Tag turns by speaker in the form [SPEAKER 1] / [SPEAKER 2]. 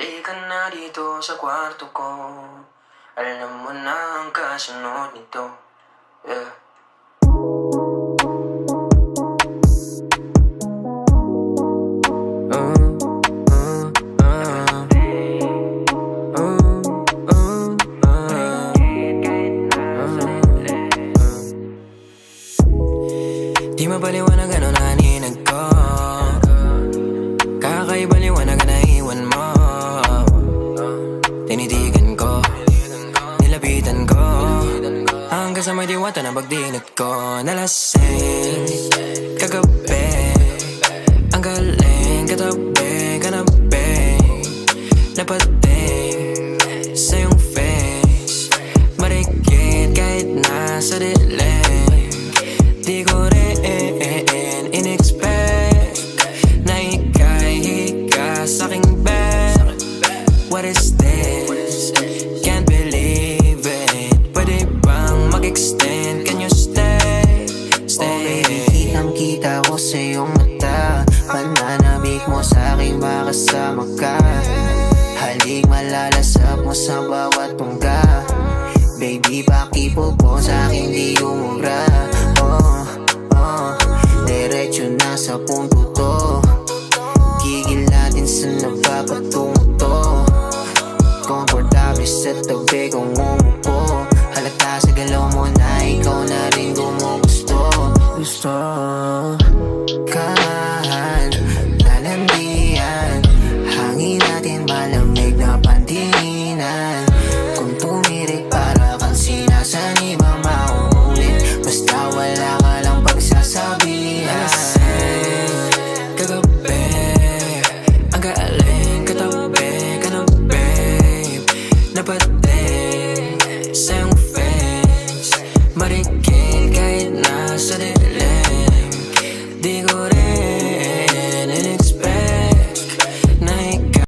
[SPEAKER 1] Halika na dito sa kwarto ko. Alam mo na ang kasunod nito. Yeah. Di mapaliwanag ano naninag ko. Kakaiba liwanag na iwan mo. Tinitigan ko, nilapitan ko, hanggang sa may diwata na pagdinat ko. Nalasing kagabi, ang galing katabi, kanabi, napating sa iyong face. Marikit kahit nasa dilim. Di ko rin in-expect na ika'y hika sa'king bed. What is this? Can't believe it. Pwede bang mag-extend? Can you stay? Stay.
[SPEAKER 2] Oh baby, kitang-kita ko sa iyong mata. Pananabik mo sa'king makasama ka. Halik malalasap mo sa bawat tungga. Baby, pakipo po sa'kin di umubra. Diretso na sa punto to. Gigil natin sa napapatungo to. Komportable sa tabi kong umupo. Halata sa galaw mo na ikaw na rin gumugusto. Gusto kahan, lalandian. Hangin natin malamig na pandinan. Kung tumirik para kang sinasanibang mauulit. Basta wala ka lang pagsasabihan.
[SPEAKER 1] Kagabi, ang galing katabi, kanabi, napating sa iyong